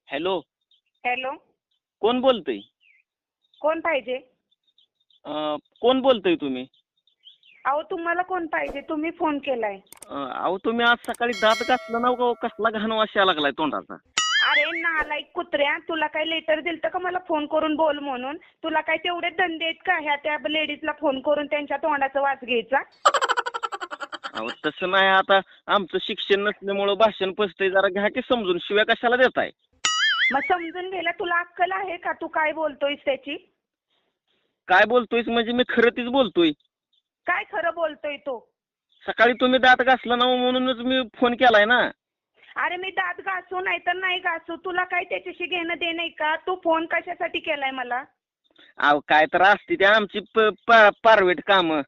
Hello. Hello. कोण बोलतोय? कोण पाहिजे? कोण बोलतोय तुम्ही? अहो तुम्हाला कोण पाहिजे? तुम्ही फोन केलाय. अहो तुम्ही आज सकाळी दात घासला ना हो, कसला घाण वास यायला लागलाय तोंडाचा. अरे नालायक कुत्र्या, तुला काय लेटर दिलतं का मला फोन करून बोल म्हणून? तुला काय तेवढे धंदे आहेत का ह्या त्या लेडीजला फोन करून त्यांच्या तोंडाचा वास घ्यायचा? अहो तसं नाही, आता आमचं शिक्षण नसल्यामुळं भाषण पसतंय, जरा घ्या की समजून. शिव्या कशाला देताय? मग समजून घ्यायला तुला अक्कल आहे का? तू काय बोलतोयस त्याची? काय बोलतोयस म्हणजे मी खरं तीच बोलतोय. काय खरं बोलतोय तो? सकाळी तुम्ही दात घासला ना म्हणूनच मी फोन केलाय ना. अरे मी दात घासू नाही तर नाही घासू, तुला काय त्याच्याशी घेणं देणं आहे का? तू फोन कशासाठी केलाय मला? अहो काय तर असते ते आमची पारवेट कामं.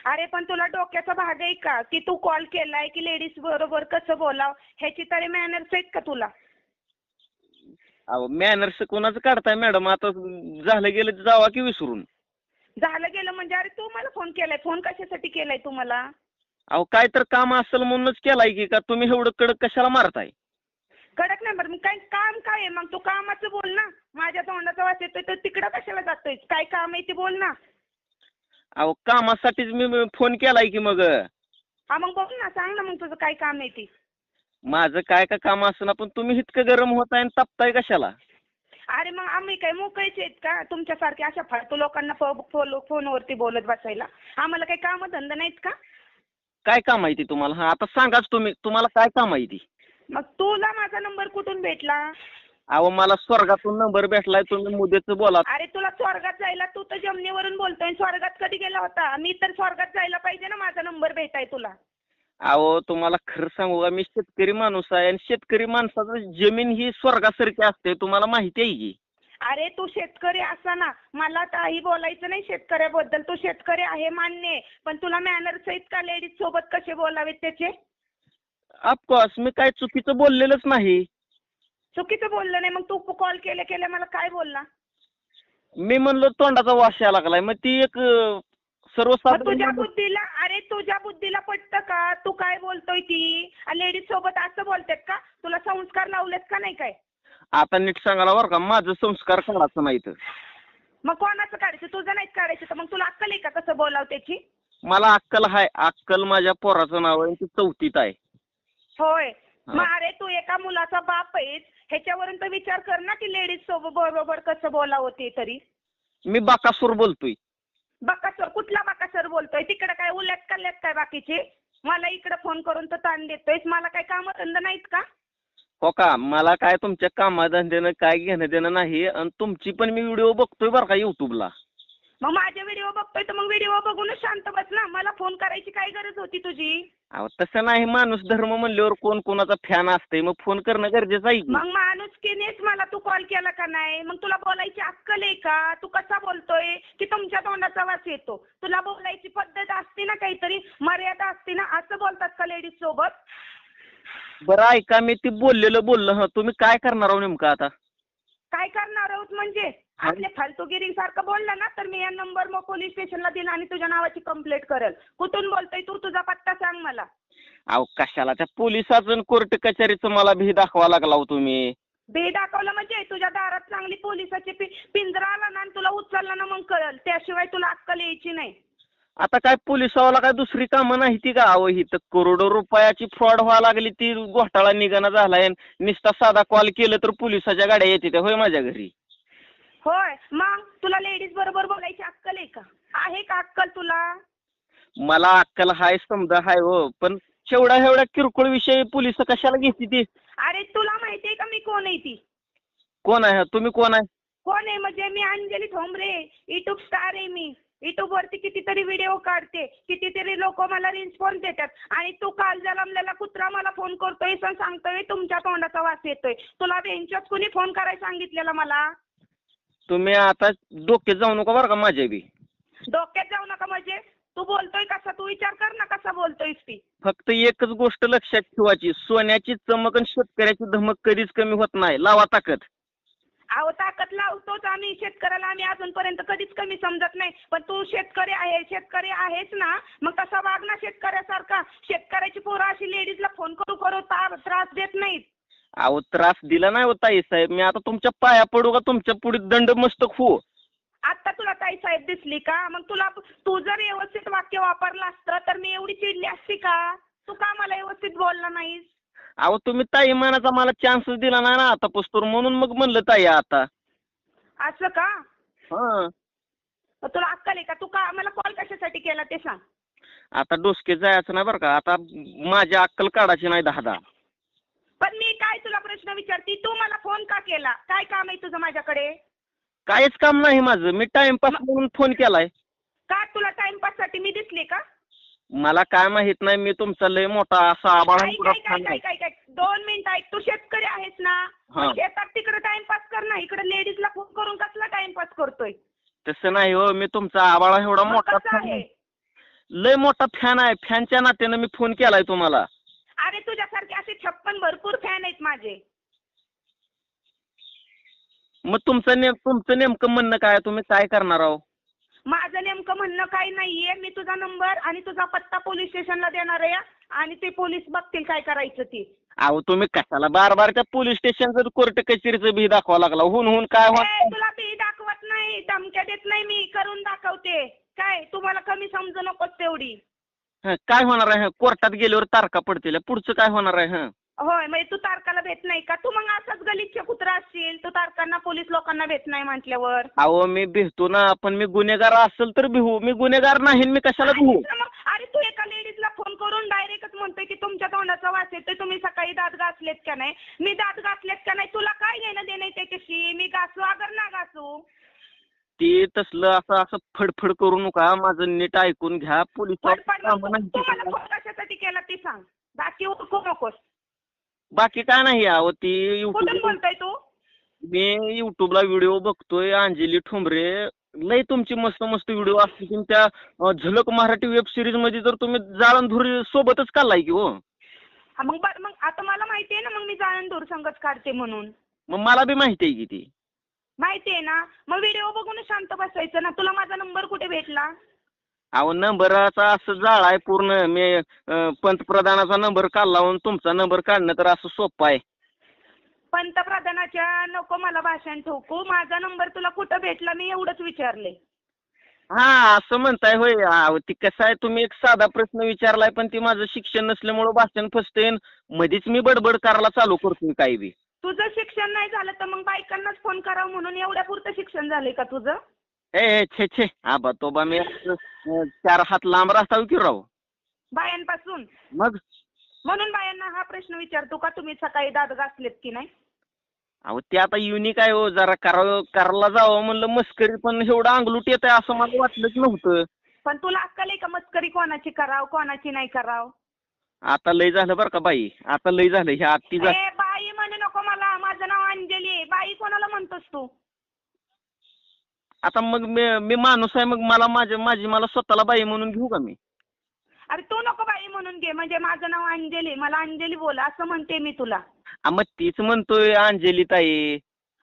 अरे पण तुला डोक्याचा भाग आहे का की तू कॉल केलाय की लेडीज बरोबर कसं बोलाव ह्याची तरी मॅनर्स आहेत का तुला? अहो मॅनर्स कोणाचं काढताय मॅडम? आता झालं गेलं जावा की विसरून. झालं गेलं म्हणजे अरे तू मला फोन केलाय, फोन कशासाठी केलाय तू मला? अहो काय तर काम असेल म्हणूनच केलाय की, का तुम्ही एवढं कडक कशाला मारताय? कडक नाही बरं, मग काय काम काय आहे? मग तू कामाचं बोल ना. माझ्या तोंडाचा वास येतोय तर तिकडं कशाला जातोय? काय काम आहे ते बोल ना. अहो कामासाठीच मी फोन केलाय की मग. हा मग बोल ना, सांग ना मग तुझं काय काम आहे ते. माझं काय का काम असं ना, पण तुम्ही इतकं गरम होताय आणि तापताय कशाला? अरे मग आम्ही काय मोकळेच आहेत का तुमच्यासारखे अशा फालतू लोकांना फोनवरती बोलत बसायला? आम्हाला काही काम धंदा नाहीत का? काय काम आहे ती तुम्हाला? हा आता सांगाच तुम्हाला काय काम आहे ती? मग तुला माझा नंबर कुठून भेटला? अहो मला स्वर्गातून नंबर भेटलाय, तुम्ही मुद्द्याचं बोला. अरे तुला स्वर्गात जायला, तू तर जमिनीवरून बोलतोय. स्वर्गात कधी गेला होता? मी तर स्वर्गात जायला पाहिजे ना माझा नंबर भेटाय तुला. अहो तुम्हाला खरं सांगू का, मी शेतकरी माणूस आहे आणि शेतकरी माणसाचं जमीन ही स्वर्गासारखी असते, तुम्हाला माहिती आहे की. अरे तू शेतकरी असा ना, मला काही बोलायचं नाही शेतकऱ्याबद्दल. तू शेतकरी आहे मान्य आहे, पण तुला मॅनर्स आहेत का लेडीज सोबत कसे बोलावेत त्याचे? ऑफकोर्स मी काय चुकीचं बोललेलंच नाही. चुकीचं बोललं नाही, मग तू कॉल केल्या केल्या मला काय बोलला? मी म्हणलो तोंडाचा वास यायला लागलाय, मग ती एक मग तुझ्या सर्वसाधारण. बुद्धीला, अरे तुझ्या बुद्धीला पटतं का? तू काय बोलतोय ती? लेडीज सोबत असं बोलतेत का? तुला संस्कार लावलेत का नाही काय? आता नीट सांगायला बरं का, माझं संस्कार काढायचं नाही तर. मग कोणाचं काढायचं? तुझं नाहीच काढायचं तर मग तुला अक्कल आहे का कसं बोलावं त्याची? मला अक्कल आहे. अक्कल माझ्या पोराचं नाव आहे, ती 4थीत आहे. होय. हा. मग अरे तू एका मुलाचा बाप आहेस, ह्याच्यावरून तर विचार कर ना की लेडीज सोबत बरोबर कसं बोलावं ते तरी. मी बाकासूर बोलतोय. बकासूर? कुठला बकासूर बोलतोय? तिकडे काय उलट काढल्यात काय बाकीचे? मला इकडे फोन करून तर ताण देतोयस. मला काय कामधंदा नाहीत का? हो का, मला काय तुमच्या कामाधंद्यानं काय घेणं देणं नाही, आणि तुमची पण मी व्हिडिओ बघतोय बरं का युट्यूबला. मग माझे व्हिडिओ बघतोय तर मग व्हिडिओ बघूनच शांत बस ना. मला फोन करायची काय गरज होती तुझी? अहो तसं नाही, माणूस धर्म म्हणल्यावर कोण कोणाचा फॅन असते, मग फोन करणं गरजेचं आहे की. मग माणुसकीनेच मला तू कॉल केला का नाही? मग तुला बोलायची अक्कल आहे का? तू कसा बोलतोय की तुमच्या तोंडाचा वास येतो? तुला बोलायची पद्धत असते ना, काहीतरी मर्यादा असते ना. असं बोलतात का लेडीज सोबत? बरं ऐका, मी ती बोललो हं, तुम्ही काय करणार आहो नेमकं आता? काय करणार आहोत म्हणजे? आपल्या फालतूगिरीसारखं बोलला ना तर मी या नंबर मग पोलीस स्टेशनला देईन आणि तुझ्या नावाची कंप्लेंट करेल. कुठून बोलतोय तू? तुझा पत्ता सांग मला. अहो कशाला त्या पोलिसाचं कोर्ट कचेरीचं मला भी दाखवा लागला हो तुम्ही. बे दाखवलं म्हणजे तुझ्या दारात चांगली पोलिसाची पिंजरा आला ना आणि तुला उचलला ना मग कळल. त्याशिवाय तुला अक्कल यायची नाही. आता काय पोलिसावाला काय दुसरी कामं नाही ती का? अहो ही तर करोडो रुपयाची फ्रॉड व्हायला लागली, ती घोटाळा निघाना झालाय. नुसता साधा कॉल केलं तर पोलिसाच्या गाड्या येते होय माझ्या घरी. होय. मग तुला लेडीज बरोबर बोलायची अक्कल आहे का? आहे का अक्कल तुला? मला अक्कल हाय, समजा हाय हो, पण एवढ्या किरकोळ विषयी पोलिस कशाला घेते ती? अरे तुला माहितीये का मी कोण आहे ती? कोण आहे तुम्ही? कोण आहे? कोण आहे म्हणजे मी अंजली ठोंबरे, युट्यूब स्टार आहे मी. युट्यूब वरती कितीतरी व्हिडिओ काढते, कितीतरी लोक मला रिस्पॉन्स देतात. आणि तू काल जन्मलेला कुत्रा मला फोन करतोय आणि सांगतोय तुमच्या तोंडाचा वास येतोय. तुला बेंचच कुणी फोन करायला सांगितलेला मला? तुम्ही आता डोक्यात जाऊ नका बरं का माझ्या बी. डोक्यात जाऊ नका म्हणजे? तू बोलतोय कसा? तू विचार कर ना कसा बोलतोयस ती. फक्त एकच गोष्ट लक्षात ठेवायची, सोन्याची चमक आणि शेतकऱ्याची धमक कधीच कमी होत नाही. लावा ताकद. अहो ताकद लावतोच आम्ही शेतकऱ्याला. आम्ही अजूनपर्यंत कधीच कमी समजत नाही. पण तू शेतकरी आहेस ना, मग तसा वाग ना शेतकऱ्यासारखा. शेतकऱ्याची पोरं अशी लेडीजला फोन करू त्रास देत नाहीत. अहो त्रास दिला नाही हो ताई साहेब, मी आता तुमच्या पाया पडू का तुमच्या पुढे दंडमस्तक हो? आता तुला ताई साहेब दिसली का? मग तू जर व्यवस्थित वाक्य वापरलं असतं तर मी एवढी चिडली असती का? तू का मला व्यवस्थित बोलला नाहीस? अहो तुम्ही ताई मानाचा मला चान्सच दिला नाही ना आता पुस्तूर, म्हणून मग म्हणलं ताई आता. असं का? हा. तुला अक्कल आहे का? तू का मला कॉल कशासाठी केला ते सांग. आता डोसके जायचं नाही बरं का, आता माझी अक्कल काढायची नाही 10-10. पण मी काय तुला प्रश्न विचारते, तू मला फोन का केला? काय काम आहे तुझं माझ्याकडे? काहीच काम नाही माझं, मी टाइमपास म्हणून फोन केलाय. का तुला टाइमपास साठी मी दिसले का? मला काय माहित नाही, मी तुमचा लय मोठा असा आबाळा काय 2 मिनिटं ऐक. तू शेतकरी आहेस ना? हा. शेतात तिकडे टाइमपास कर ना, इकडे लेडीजला फोन करून कसला टाइमपास करतोय? तसं नाही हो, मी तुमचा आबाळा एवढा मग मोठा कसं आहे? लय मोठा फॅन आहे, फॅनच्या नात्यानं मी फोन केलाय तुम्हाला. अरे तुझ्यासारखे असे 56 भरपूर फॅन आहेत माझे. मग तुमचं नेमकं म्हणणं काय, तुम्ही काय करणार आहो? माझं नेमकं म्हणणं काही नाहीये. मी तुझा नंबर आणि तुझा पत्ता पोलीस स्टेशनला देणार आहे आणि ते पोलीस बघतील काय करायचं ते. अहो तुम्ही कशाला बार त्या पोलीस स्टेशनचं कोर्ट कचेरीचं भी दाखवा लागला, हुन काय होत? तुला बी दाखवत नाही, धमक्या देत नाही, मी करून दाखवते. काय तुम्हाला कमी समजू नकोस तेवढी. काय होणार आहे? कोर्टात गेल्यावर तारखा पडतील, पुढचं काय होणार आहे? होय, म्हणजे तू तारकाला भेट नाही का? तू मग असंच गलिच्छ कुत्रा असशील, तू तारकांना पोलीस लोकांना भेट नाही म्हटल्यावर. अहो मी भिजतो ना, पण मी गुन्हेगार असेल तर भिवू, मी गुन्हेगार नाही, मी कशाला भिवू? अरे तू एका लेडीजला फोन करून डायरेक्टच म्हणतोय की तुमच्या तोंडाचा वास येतोय, तुम्ही सकाळी दात घासलेत का नाही? मी दात घासलेत का नाही तुला काय घेणं देणं त्याच्याशी? मी घासू अगर ना घासू? ते तसलं असं फडफड करू नका, माझं नीट ऐकून घ्या. पोलीस तू मला फोन कशासाठी केला ते सांग, बाकी उठकू नकोस. बाकी काय नाही. अहो ती कुठून बोलतोय तू? मी युट्यूबला व्हिडिओ बघतोय, अंजली ठोंबरे लय तुमची मस्त मस्त व्हिडिओ असते तुमच्या. झलक मराठी वेब सिरीज मध्ये तर तुम्ही जाळंधुरी सोबतच काढलाय की हो. मग आता मला माहिती आहे ना, मग मी जाळंधूर संगच काढते म्हणून. मग मला बी माहिती आहे की ती. माहिती आहे ना, मग व्हिडिओ बघून शांत बसायचं ना. तुला माझा नंबर कुठे भेटला? अहो नंबराचा असं जाळ आहे पूर्ण. मी पंतप्रधानाचा नंबर काढला म्हणून तुमचा नंबर काढणं तर असं सोपं आहे. पंतप्रधानाच्या नको मला भाषण ठोकू. माझा नंबर तुला कुठं भेटला मी एवढंच विचारले. हा असं म्हणताय होय. ती कसं आहे, तुम्ही एक साधा प्रश्न विचारलाय, पण ती माझं शिक्षण नसल्यामुळं भाषण फसते, मध्येच मी बडबड करायला चालू करतोय काही बी. तुझं शिक्षण नाही झालं तर मग बायकांनाच फोन करावं म्हणून एवढ्या पुरतं शिक्षण झालंय का तुझं? छे छे आबा तो बा मी 4 हात लांब राहता की राव बायांपासून. मग म्हणून बायांना हा प्रश्न विचारतो का तुम्ही सकाळी दात घासलेत की नाही? अहो ते आता युनिक आहे हो, जरा करायला जावं म्हणलं मस्करी, पण एवढं अंगलूट येत आहे असं मला वाटलंच नव्हतं. पण तुला अक्कल आहे का मस्करी कोणाची कराव कोणाची नाही कराव? आता लय झालं बरं का बाई, आता लय झालं. ह्या आत्ती बाई म्हणू नको मला, माझं नाव अंजली आहे. बाई कोणाला म्हणतोस तू? आता मग मी माणूस आहे, मग मला स्वतःला बाई म्हणून घेऊ का मी? अरे तू नको बाई म्हणून घे, म्हणजे माझं नाव अंजली, मला अंजली बोल असं म्हणते मी तुला. मग तीच म्हणतोय अंजली ताई.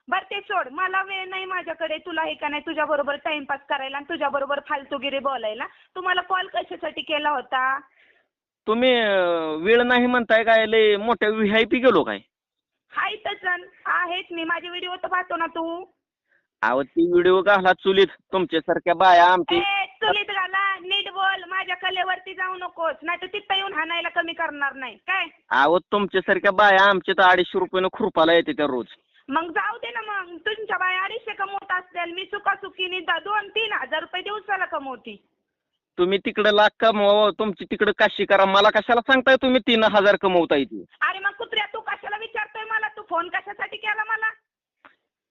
बरं ते सोड, मला वेळ नाही माझ्याकडे. तुला हे का नाही तुझ्या बरोबर टाइमपास करायला आणि तुझ्या बरोबर फालतूगिरी बोलायला. तुम्हाला कॉल कशासाठी केला होता? तुम्ही वेळ नाही म्हणताय काय, लय मोठ्या VIP गेलो काय? हाय तसं आहेत मी, माझे व्हिडिओ तर पाहतो ना तू. अहो ती व्हिडिओ घाला चुलीत, तुमच्यासारख्या बाया आमची. चुलीत घाला, नीट बोल, माझ्या कलेवरती जाऊ नकोस, नाही तर तिथं येऊन हाणायला कमी करणार नाही काय? अहो तुमच्यासारख्या बाया आमच्या तर 250 रुपयानं खुरपाला येते त्या रोज. मग जाऊ दे ना, मग तुमच्या बाया 250 कमवत असतील, मी सुखासुखीने 2-3 हजार रुपये दिवसाला कमवती. तुम्ही तिकडे लाख कमवा, तुमची तिकडे काशी करा, मला कशाला सांगताय तुम्ही 3000 कमवताय ती? अरे मग कुत्र्या तू कशाला विचारतोय मला? तू फोन कशासाठी केला मला?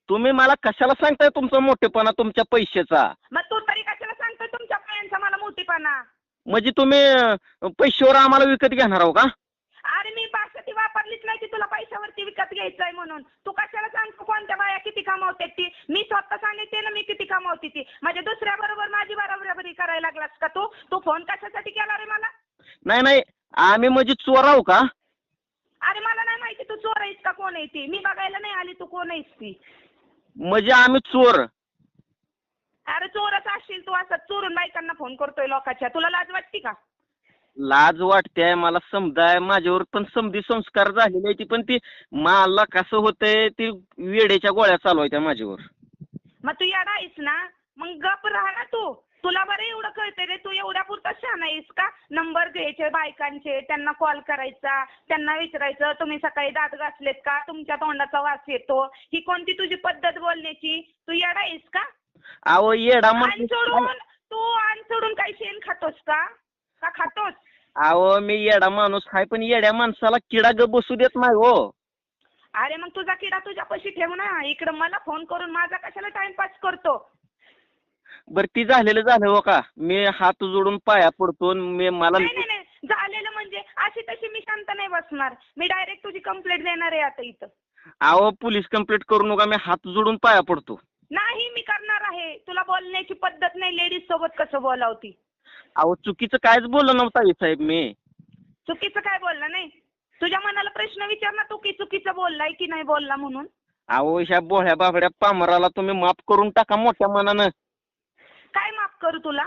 तुम्ही मला कशाला सांगताय तुमचा मोठेपणा तुमच्या पैशाचा? मग तू तरी कशाला सांगतोय तुमच्या बायांचा मला मोठीपणा? म्हणजे तुम्ही पैशावर आम्हाला विकत घेणार आहो का? अरे मी भाषा ती वापरलीच नाही की तुला पैशावरती विकत घ्यायचंय म्हणून. तू कशाला सांगतो कोणत्या बाया किती कमावते ती? मी स्वतः सांगितले ना मी किती कमावते ती. म्हणजे दुसऱ्या बरोबर माझी बरोबरी करायला लागलास का तू? तू फोन कशासाठी केला रे मला? नाही आम्ही म्हणजे चोर आहो का? अरे मला नाही माहिती तू चोर आहेस का कोण आहे ती. मी बघायला नाही आली तू कोण आहेस ती. म्हणजे आम्ही चोर? अरे चोरच असशील तू, असं चोरून बायकांना फोन करतोय लोकांच्या. तुला लाज वाटते का? लाज वाटते मला, समजाय माझ्यावर पण समधी संस्कार झालेले आहे ती, पण ती मला कसं होतंय ती वेडेच्या गोळ्या चालवायच्या माझ्यावर. मग तू येडा आहेस ना, मग गप राहा ना तू. तुला बरं एवढं कळतंय रे, तू एवढ्या पुरता शहाणा आहेस का? नंबर घ्यायचे बायकांचे, त्यांना कॉल करायचा, त्यांना विचारायचं तुम्ही सकाळी दात घासलेत का, तुमच्या तोंडाचा वास येतो. ही कोणती तुझी पद्धत बोलण्याची? तू येडा आहेस का? अहो येडा आण सोडून काही शेण खातोस का खातोस? अहो मी येडा माणूस आहे, पण येड्या माणसाला किडा ग बसू देत नाही हो. अरे मग तुझा किडा तुझ्यापाशी ठेव ना, इकडं मला फोन करून माझा कशाला टाइमपास करतो? बरं ती झालेलं झालं हो का, मी हात जोडून पाया पडतो. मला नाही झालेलं म्हणजे अशी तशी मी शांत नाही बसणार. मी डायरेक्ट तुझी कंप्लेंट देणार आहे आता इथं. अहो पोलीस कंप्लेंट करू नका, मी हात जोडून पाया पडतो. नाही मी करणार आहे. तुला बोलण्याची पद्धत नाही, लेडीज सोबत कसं बोलावती. अहो चुकीचं कायच बोललं नव्हतं साहेब मी. चुकीचं काय बोलला नाही? तुझ्या मनाला प्रश्न विचार ना, तू की चुकीचं बोललाय की नाही बोलला म्हणून. अहो ह्या बोळ्या बाबड्या पामराला तुम्ही माफ करून टाका मोठ्या मनानं. काय माफ करू तुला?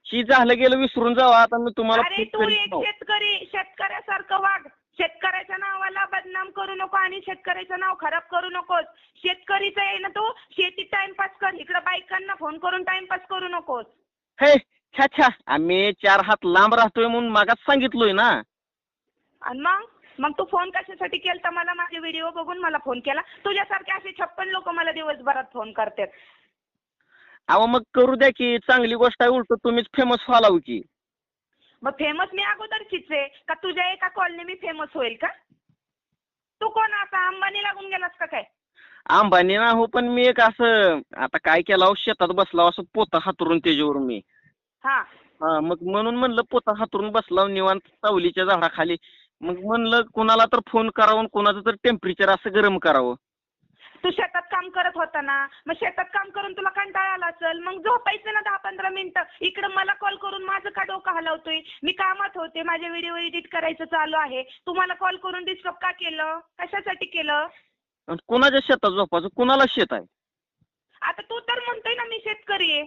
शी झालं गेलं विसरून जावा. आता मी तुम्हाला अरे तू एक शेतकऱ्यासारखं वाग. शेतकऱ्याच्या नावाला बदनाम करू नको आणि शेतकऱ्याचं नाव खराब करू नकोस. शेतकरीचं आहे ना, तू शेतीत टाइमपास कर. इकडे बायकांना फोन करून टाइमपास करू नकोस. हे छा आम्ही 4 हात लांब राहतोय म्हणून मागास सांगितलोय ना. आणि मग तू फोन कशासाठी केलता मला? माझे व्हिडिओ बघून मला फोन केला? तुझ्यासारखे असे 56 लोक मला दिवसभरात फोन करतात. अहो मग करू द्या की, चांगली गोष्ट आहे. उलट तुम्हीच फेमस व्हालाव की. मग फेमस मी अगोदरचीच आहे का? तुझ्या एका कॉलने मी फेमस होईल का? तू कोण आता अंबानी लागून गेलास का काय? अंबानी ना हो, पण मी एक असं आता काय केलं, शेतात बसला असं पोता हातरून त्याच्यावर मी. हा मग म्हणून म्हणलं पोता हातरून बसला निवांत सावलीच्या झाडाखाली. मग म्हणलं कुणाला तर फोन करावं, कुणाचं तर टेम्परेचर असं गरम करावं. तू शेतात काम करत होता ना, मग शेतात काम करून तुला कंटाळा आला असेल, मग झोपायचं ना 10-15 मिनिटं. इकडं मला कॉल करून माझं का डोकं हलवतोय? मी कामात होते, माझे व्हिडिओ एडिट करायचं चालू आहे. तुम्हाला कॉल करून डिस्टर्ब का केलं? कशासाठी केलं? आणि कुणाच्या शेतात झोपायचं? कुणाला शेत आहे? आता तू तर म्हणतोय ना मी शेतकरी आहे.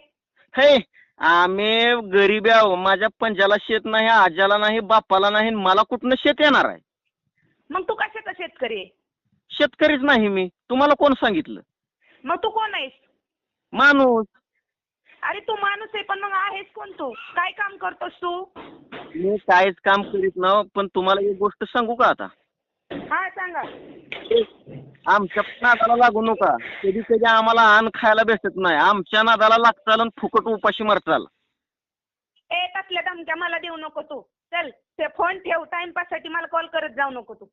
हे आम्ही गरीब आहो. माझ्या पंजाला शेत नाही, आज्याला नाही, बापाला नाही. मला कुठनं शेत येणार आहे? मग तू कशाचा शेतकरी आहे? शेतकरीच नाही मी. तुम्हाला कोण सांगितलं? मग तू कोण आहेस? माणूस. अरे तू माणूस आहे, पण मग आहेस कोण तू? काय काम करतोस तू? मी काहीच काम करीत ना, पण तुम्हाला एक गोष्ट सांगू का आता? हा सांगा. आमच्या नादाला लागू नका. कधी आम्हाला अन्न खायला भेटत नाही. आमच्या नादाला लागचाल आणि फुकट उपाशी मरचाल. ए तसल्या धमक्या मला देऊ नको तू. चल ते फोन ठेव. टाइमपास साठी मला कॉल करत जाऊ नको तू.